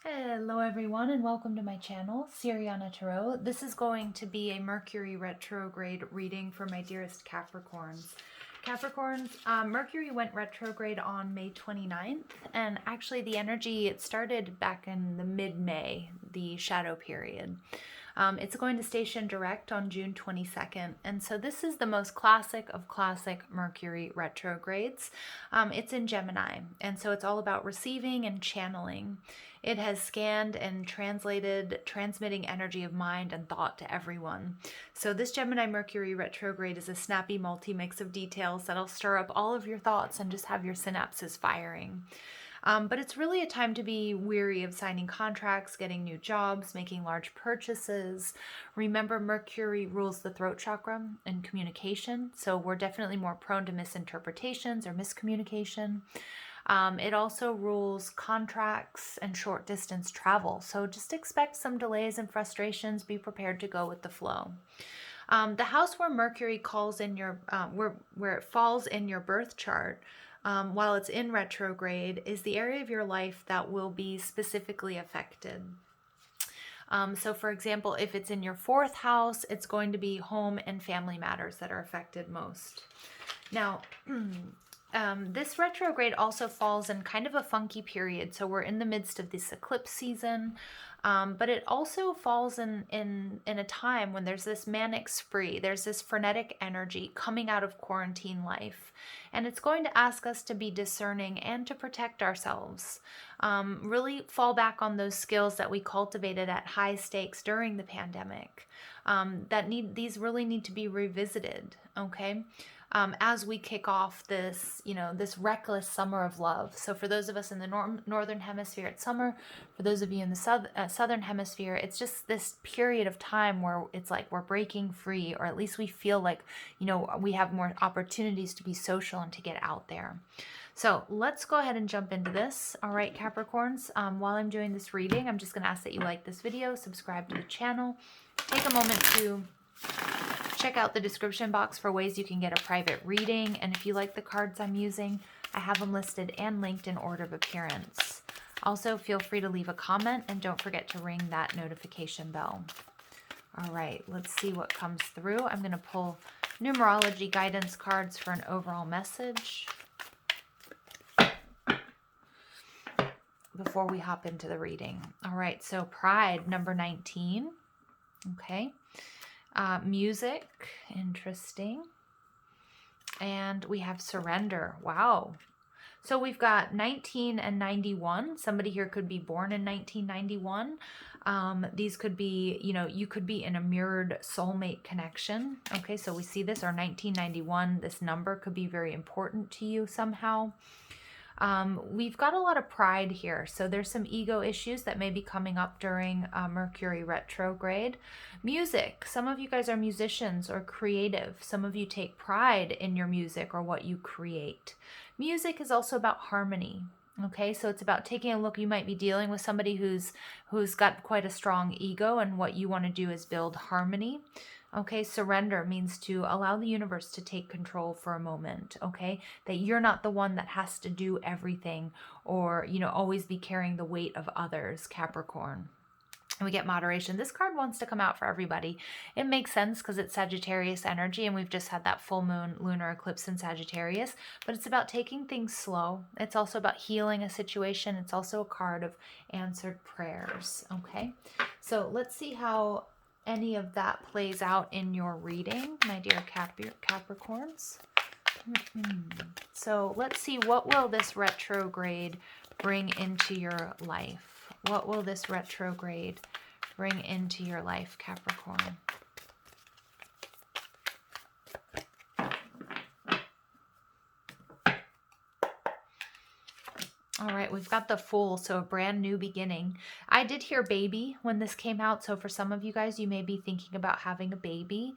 Hello everyone and welcome to my channel, Siriana Tarot. This is going to be a Mercury retrograde reading for my dearest Capricorns. Capricorns, Mercury went retrograde on May 29th, and actually the energy, it started back in the mid-May, the shadow period. It's going to station direct on June 22nd, and so this is the most classic of classic Mercury retrogrades. It's in Gemini, and so it's all about receiving and channeling. It has scanned and translated, transmitting energy of mind and thought to everyone. So this Gemini Mercury retrograde is a snappy multi-mix of details that'll stir up all of your thoughts and just have your synapses firing. But it's really a time to be weary of signing contracts, getting new jobs, making large purchases. Remember, Mercury rules the throat chakra and communication, so we're definitely more prone to misinterpretations or miscommunication. It also rules contracts and short distance travel, so just expect some delays and frustrations. Be prepared to go with the flow. The house where Mercury calls in your where it falls in your birth chart, while it's in retrograde, is the area of your life that will be specifically affected. So for example, if it's in your fourth house, it's going to be home and family matters that are affected most. Now, this retrograde also falls in kind of a funky period. So we're in the midst of this eclipse season, but it also falls in a time when there's this manic spree, there's this frenetic energy coming out of quarantine life. And it's going to ask us to be discerning and to protect ourselves. Really fall back on those skills that we cultivated at high stakes during the pandemic. These really need to be revisited, okay? As we kick off this, this reckless summer of love. So for those of us in the northern hemisphere, it's summer. For those of you in the southern hemisphere, it's just this period of time where it's like we're breaking free, or at least we feel like, we have more opportunities to be social and to get out there. So let's go ahead and jump into this. All right, Capricorns, while I'm doing this reading, I'm just going to ask that you like this video, subscribe to the channel, take a moment to check out the description box for ways you can get a private reading. And if you like the cards I'm using, I have them listed and linked in order of appearance. Also, feel free to leave a comment and don't forget to ring that notification bell. All right, let's see what comes through. I'm going to pull numerology guidance cards for an overall message before we hop into the reading. All right, so Pride, number 19. Okay. Music, interesting. And we have surrender. Wow. So we've got 19 and 91. Somebody here could be born in 1991. These could be, you could be in a mirrored soulmate connection. Okay, so we see this, or 1991. This number could be very important to you somehow. We've got a lot of pride here. So there's some ego issues that may be coming up during Mercury retrograde. Music. Some of you guys are musicians or creative. Some of you take pride in your music or what you create. Music is also about harmony. Okay, so it's about taking a look. You might be dealing with somebody who's got quite a strong ego, and what you want to do is build harmony. Okay, surrender means to allow the universe to take control for a moment, okay? That you're not the one that has to do everything or, always be carrying the weight of others, Capricorn. And we get moderation. This card wants to come out for everybody. It makes sense because it's Sagittarius energy, and we've just had that full moon lunar eclipse in Sagittarius, but it's about taking things slow. It's also about healing a situation. It's also a card of answered prayers, okay? So let's see how any of that plays out in your reading, my dear Capricorns. So let's see, what will this retrograde bring into your life? What will this retrograde bring into your life, Capricorn? All right, we've got the Fool, so a brand new beginning. I did hear baby when this came out, so for some of you guys, you may be thinking about having a baby.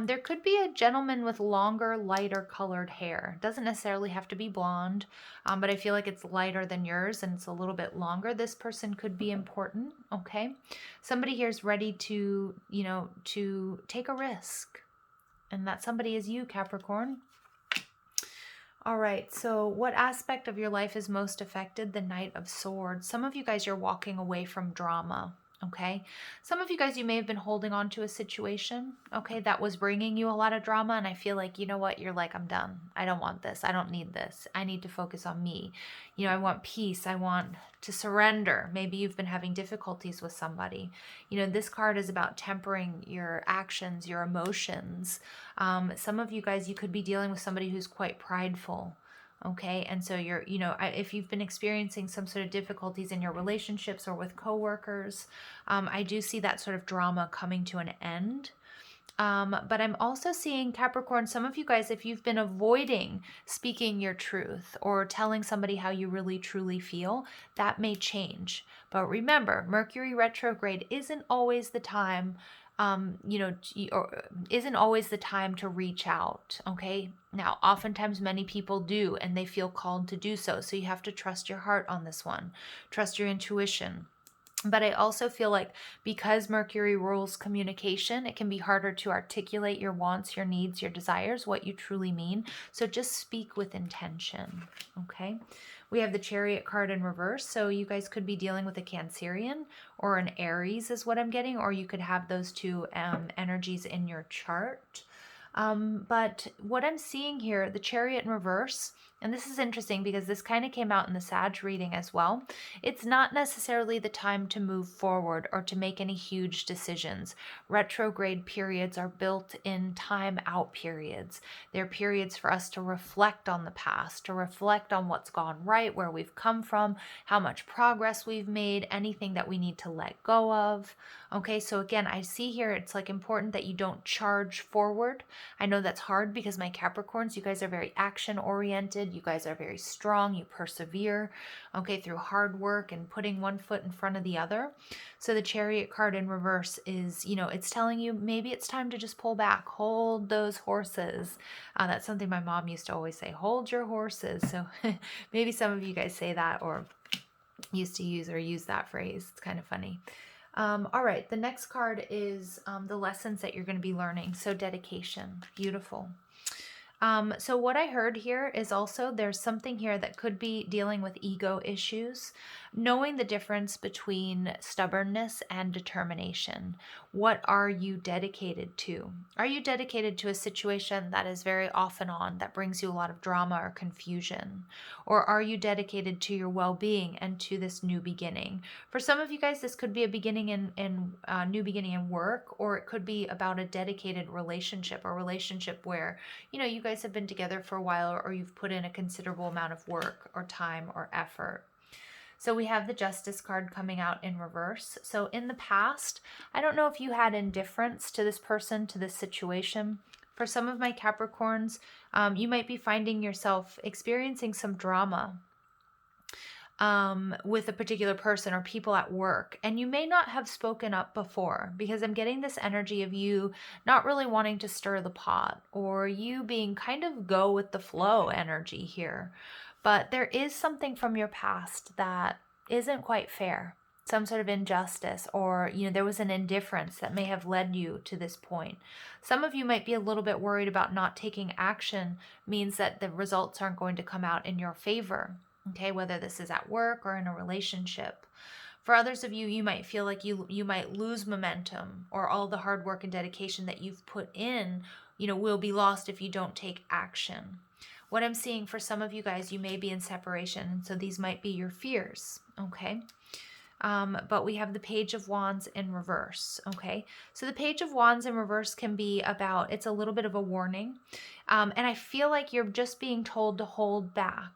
There could be a gentleman with longer, lighter colored hair. Doesn't necessarily have to be blonde, but I feel like it's lighter than yours and it's a little bit longer. This person could be important, okay? Somebody here is ready to, to take a risk, and that somebody is you, Capricorn. All right, so what aspect of your life is most affected? The Knight of Swords. Some of you guys, you're walking away from drama, okay? Some of you guys, you may have been holding on to a situation, okay, that was bringing you a lot of drama, and I feel like, you know what, you're like, I'm done. I don't want this. I don't need this. I need to focus on me. You know, I want peace. I want to surrender. Maybe you've been having difficulties with somebody. You know, this card is about tempering your actions, your emotions. Some of you guys, you could be dealing with somebody who's quite prideful. Okay, and so you're, you know, if you've been experiencing some sort of difficulties in your relationships or with coworkers, I do see that sort of drama coming to an end. But I'm also seeing, Capricorn, some of you guys, if you've been avoiding speaking your truth or telling somebody how you really truly feel, that may change. But remember, Mercury retrograde isn't always the time, isn't always the time to reach out, okay? Now, oftentimes many people do, and they feel called to do so. So you have to trust your heart on this one. Trust your intuition. But I also feel like because Mercury rules communication, it can be harder to articulate your wants, your needs, your desires, what you truly mean. So just speak with intention, okay? We have the Chariot card in reverse. So you guys could be dealing with a Cancerian or an Aries is what I'm getting, or you could have those two energies in your chart. But what I'm seeing here, the Chariot in reverse, and this is interesting because this kind of came out in the Sag reading as well. It's not necessarily the time to move forward or to make any huge decisions. Retrograde periods are built in time out periods. They're periods for us to reflect on the past, to reflect on what's gone right, where we've come from, how much progress we've made, anything that we need to let go of. Okay, so again, I see here it's like important that you don't charge forward. I know that's hard because my Capricorns, you guys are very action oriented. You guys are very strong. You persevere, okay, through hard work and putting one foot in front of the other. So the Chariot card in reverse is, you know, it's telling you maybe it's time to just pull back, hold those horses. That's something my mom used to always say, hold your horses. So maybe some of you guys say that or used to use that phrase. It's kind of funny. All right, the next card is the lessons that you're going to be learning. So dedication, beautiful. So what I heard here is also there's something here that could be dealing with ego issues, knowing the difference between stubbornness and determination. What are you dedicated to? Are you dedicated to a situation that is very off and on, that brings you a lot of drama or confusion? Or are you dedicated to your well-being and to this new beginning? For some of you guys, this could be a beginning in new beginning in work, or it could be about a dedicated relationship, a relationship where, you know, you guys have been together for a while or you've put in a considerable amount of work or time or effort. So we have the Justice card coming out in reverse. So in the past, I don't know if you had indifference to this person, to this situation. For some of my Capricorns, you might be finding yourself experiencing some drama with a particular person or people at work. And you may not have spoken up before because I'm getting this energy of you not really wanting to stir the pot or you being kind of go with the flow energy here. But there is something from your past that isn't quite fair. Some sort of injustice or, you know, there was an indifference that may have led you to this point. Some of you might be a little bit worried about not taking action means that the results aren't going to come out in your favor. Okay, whether this is at work or in a relationship. For others of you, you might feel like you might lose momentum or all the hard work and dedication that you've put in, you know, will be lost if you don't take action. What I'm seeing for some of you guys, you may be in separation, so these might be your fears, okay? But we have the Page of Wands in reverse, okay? So the Page of Wands in reverse can be about, it's a little bit of a warning, and I feel like you're just being told to hold back.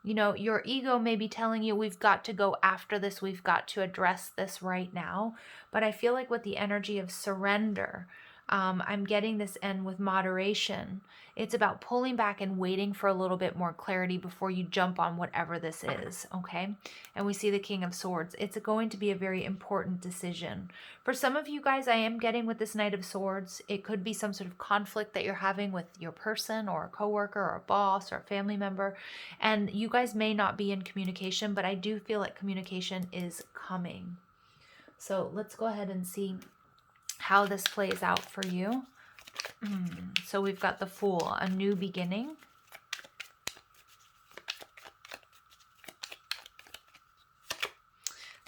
You know, your ego may be telling you we've got to go after this, we've got to address this right now. But I feel like with the energy of surrender, I'm getting this end with moderation. It's about pulling back and waiting for a little bit more clarity before you jump on whatever this is, okay? And we see the King of Swords. It's going to be a very important decision. For some of you guys, I am getting with this Knight of Swords, it could be some sort of conflict that you're having with your person or a coworker or a boss or a family member. And you guys may not be in communication, but I do feel like communication is coming. So let's go ahead and see how this plays out for you. So we've got the Fool, a new beginning.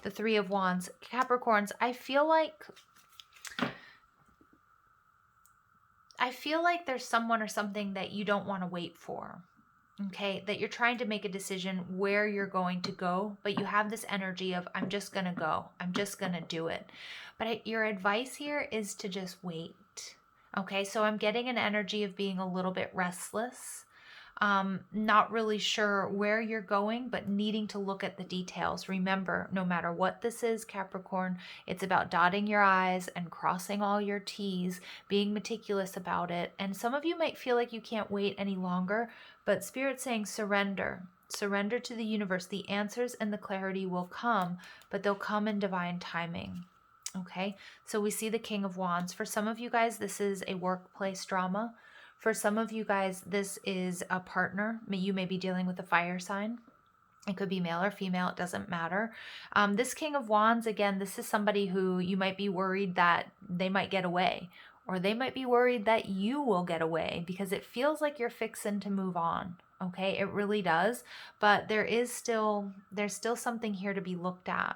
the Three of Wands. Capricorns, I feel like there's someone or something that you don't want to wait for. Okay, that you're trying to make a decision where you're going to go, but you have this energy of, I'm just going to go. I'm just going to do it. But your advice here is to just wait. Okay, so I'm getting an energy of being a little bit restless. Not really sure where you're going, but needing to look at the details. Remember, no matter what this is, Capricorn, it's about dotting your I's and crossing all your T's, being meticulous about it. And some of you might feel like you can't wait any longer, but Spirit's saying surrender. Surrender to the universe. The answers and the clarity will come, but they'll come in divine timing. Okay, so we see the King of Wands. For some of you guys, this is a workplace drama. For some of you guys, this is a partner. You may be dealing with a fire sign. It could be male or female. It doesn't matter. This King of Wands, again, this is somebody who you might be worried that they might get away, or they might be worried that you will get away, because it feels like you're fixing to move on. Okay, it really does. But there's still something here to be looked at.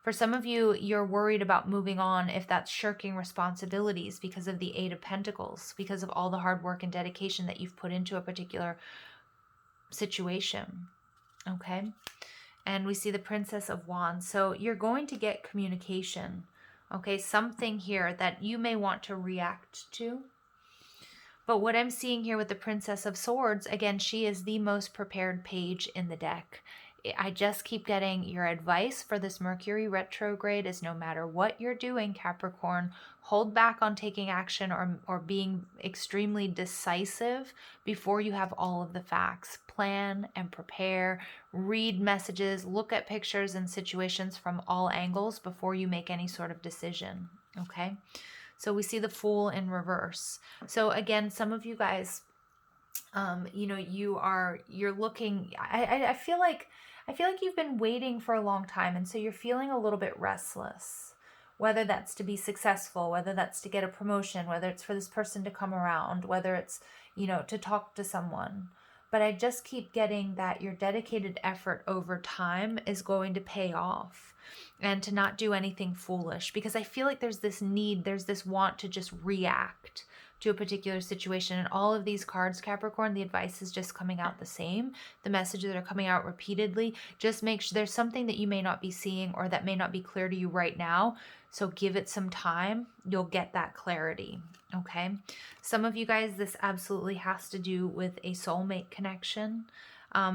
For some of you, you're worried about moving on if that's shirking responsibilities because of the Eight of Pentacles, because of all the hard work and dedication that you've put into a particular situation. Okay? And we see the Princess of Wands. So you're going to get communication. Okay? Something here that you may want to react to. But what I'm seeing here with the Princess of Swords, again, she is the most prepared page in the deck. I just keep getting your advice for this Mercury retrograde is no matter what you're doing, Capricorn, hold back on taking action or being extremely decisive before you have all of the facts. Plan and prepare, read messages, look at pictures and situations from all angles before you make any sort of decision. Okay? So we see the Fool in reverse. So again, some of you guys, you're looking, I feel like you've been waiting for a long time, and so you're feeling a little bit restless, whether that's to be successful, whether that's to get a promotion, whether it's for this person to come around, whether it's, to talk to someone. But I just keep getting that your dedicated effort over time is going to pay off, and to not do anything foolish, because I feel like there's this want to just react to a particular situation. And all of these cards, Capricorn, the advice is just coming out the same. The messages that are coming out repeatedly, just make sure there's something that you may not be seeing or that may not be clear to you right now. So give it some time. You'll get that clarity. Okay. Some of you guys, this absolutely has to do with a soulmate connection.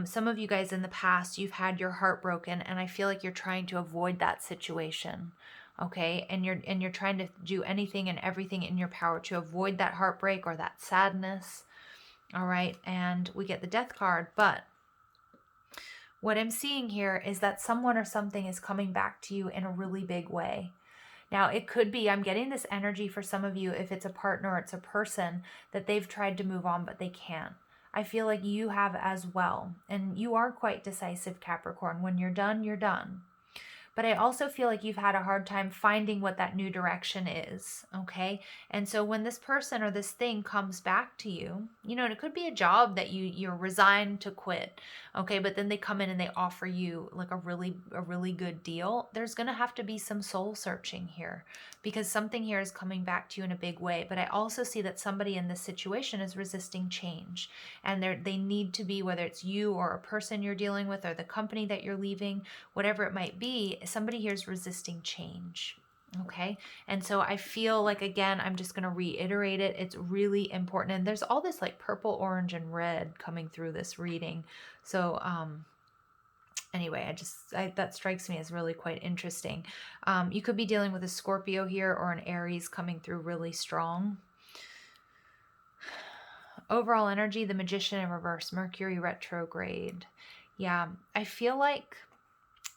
Some of you guys in the past, you've had your heart broken, and I feel like you're trying to avoid that situation. Okay, and you're trying to do anything and everything in your power to avoid that heartbreak or that sadness. All right, and we get the Death card, but what I'm seeing here is that someone or something is coming back to you in a really big way. Now, it could be, I'm getting this energy for some of you, if it's a partner or it's a person, that they've tried to move on, but they can't. I feel like you have as well, and you are quite decisive, Capricorn. When you're done, you're done. But I also feel like you've had a hard time finding what that new direction is, okay? And so when this person or this thing comes back to you, and it could be a job that you're resigned to quit, okay? But then they come in and they offer you like a really good deal. There's going to have to be some soul searching here, because something here is coming back to you in a big way. But I also see that somebody in this situation is resisting change, and they need to be, whether it's you or a person you're dealing with or the company that you're leaving, whatever it might be, somebody here is resisting change. Okay. And so I feel like, again, I'm just going to reiterate it. It's really important. And there's all this like purple, orange, and red coming through this reading. So, anyway, that strikes me as really quite interesting. You could be dealing with a Scorpio here or an Aries coming through really strong. Overall energy, the Magician in reverse, Mercury retrograde. Yeah, I feel like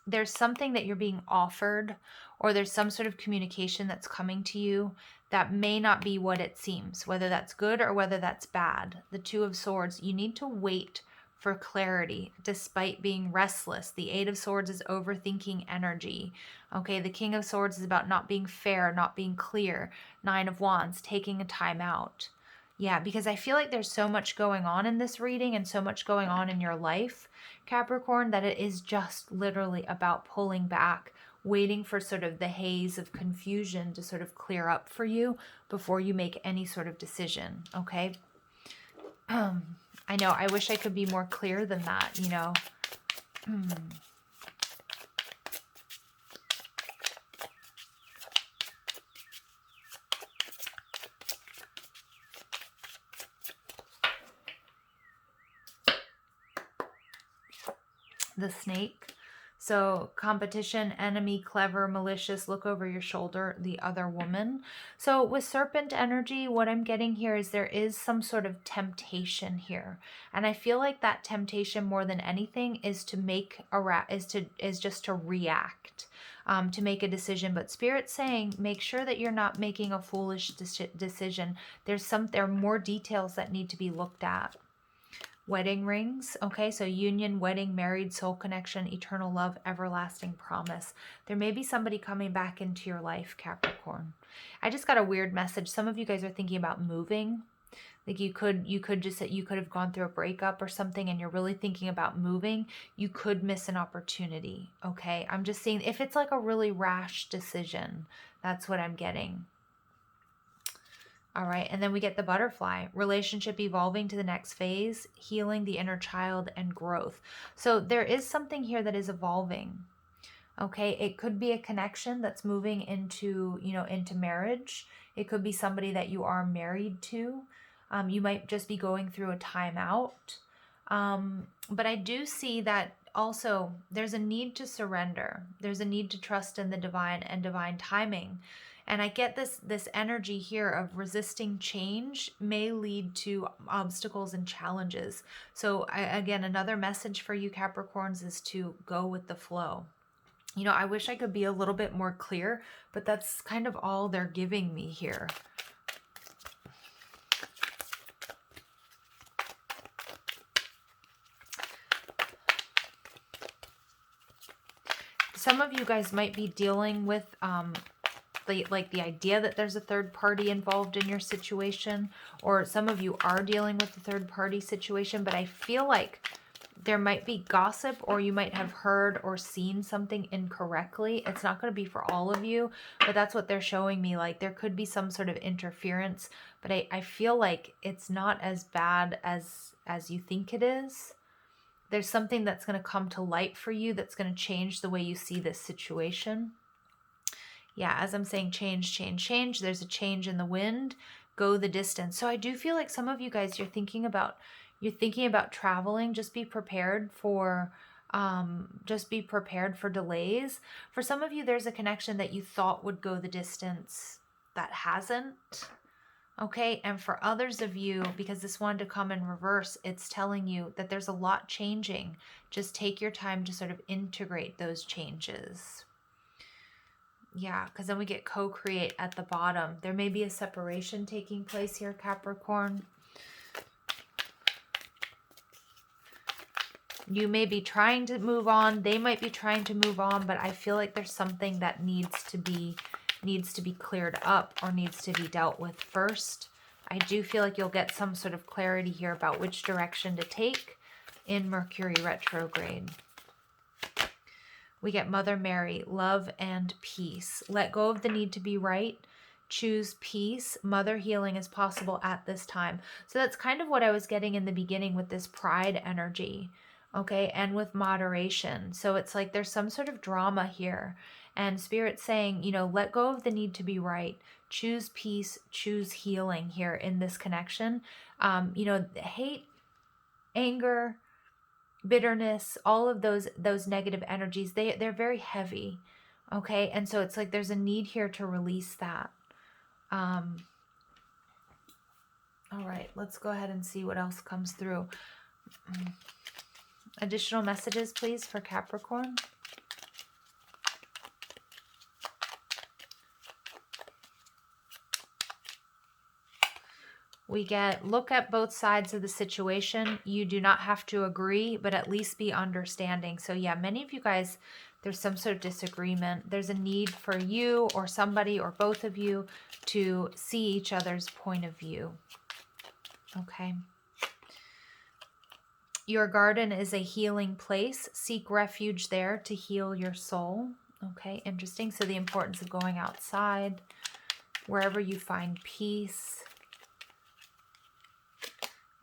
there's something that you're being offered, or there's some sort of communication that's coming to you that may not be what it seems, whether that's good or whether that's bad. The Two of Swords, you need to wait for clarity despite being restless. The Eight of Swords is overthinking energy. Okay, the King of Swords is about not being fair, not being clear. Nine of Wands, taking a time out. Yeah, because I feel like there's so much going on in this reading and so much going on in your life, Capricorn, that it is just literally about pulling back, waiting for sort of the haze of confusion to sort of clear up for you before you make any sort of decision, okay? I know, I wish I could be more clear than that, you know. The snake. So competition, enemy, clever, malicious, look over your shoulder, the other woman. So with serpent energy, what I'm getting here is there is some sort of temptation here. And I feel like that temptation more than anything is to make is just to react, to make a decision. But Spirit's saying, make sure that you're not making a foolish decision. There are more details that need to be looked at. Wedding rings, okay, so union, wedding, married, soul connection, eternal love, everlasting promise. There may be somebody coming back into your life, Capricorn. I just got a weird message. Some of you guys are thinking about moving. Like you could have gone through a breakup or something and you're really thinking about moving. You could miss an opportunity, okay? I'm just saying if it's like a really rash decision, that's what I'm getting. All right, and then we get the butterfly, relationship evolving to the next phase, healing the inner child, and growth. So there is something here that is evolving. Okay, it could be a connection that's moving into, you know, into marriage. It could be somebody that you are married to. You might just be going through a timeout. But I do see that also there's a need to surrender. There's a need to trust in the divine and divine timing. And I get this energy here of resisting change may lead to obstacles and challenges. So again, another message for you Capricorns is to go with the flow. You know, I wish I could be a little bit more clear, but that's kind of all they're giving me here. Some of you guys might be dealing with the idea that there's a third party involved in your situation, or some of you are dealing with a third party situation, but I feel like there might be gossip, or you might have heard or seen something incorrectly. It's not going to be for all of you, but that's what they're showing me. Like there could be some sort of interference, but I feel like it's not as bad as you think it is. There's something that's going to come to light for you that's going to change the way you see this situation. Yeah, as I'm saying, change, change, change. There's a change in the wind. Go the distance. So I do feel like some of you guys, you're thinking about traveling. Just be prepared for delays. For some of you, there's a connection that you thought would go the distance that hasn't. Okay, and for others of you, because this wanted to come in reverse, it's telling you that there's a lot changing. Just take your time to sort of integrate those changes. Yeah, because then we get co-create at the bottom. There may be a separation taking place here, Capricorn. You may be trying to move on. They might be trying to move on, but I feel like there's something that needs to be cleared up or needs to be dealt with first. I do feel like you'll get some sort of clarity here about which direction to take in Mercury retrograde. We get Mother Mary, love and peace. Let go of the need to be right. Choose peace. Mother healing is possible at this time. So that's kind of what I was getting in the beginning with this pride energy, okay, and with moderation. So it's like there's some sort of drama here. And Spirit's saying, you know, let go of the need to be right. Choose peace, choose healing here in this connection. You know, hate, anger, bitterness, all of those negative energies, they're very heavy, okay? And so it's like there's a need here to release that. All right, let's go ahead and see what else comes through. Additional messages, please, for Capricorn. We get, look at both sides of the situation. You do not have to agree, but at least be understanding. So yeah, many of you guys, there's some sort of disagreement. There's a need for you or somebody or both of you to see each other's point of view. Okay. Your garden is a healing place. Seek refuge there to heal your soul. Okay, interesting. So the importance of going outside, wherever you find peace.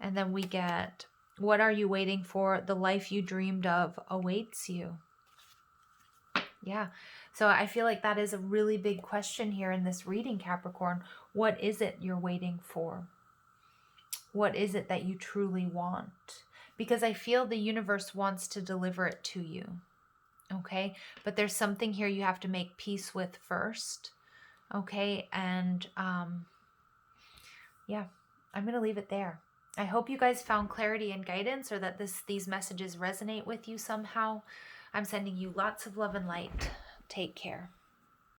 And then we get, what are you waiting for? The life you dreamed of awaits you. Yeah. So I feel like that is a really big question here in this reading, Capricorn. What is it you're waiting for? What is it that you truly want? Because I feel the universe wants to deliver it to you. Okay. But there's something here you have to make peace with first. Okay. And yeah, I'm going to leave it there. I hope you guys found clarity and guidance, or that these messages resonate with you somehow. I'm sending you lots of love and light. Take care.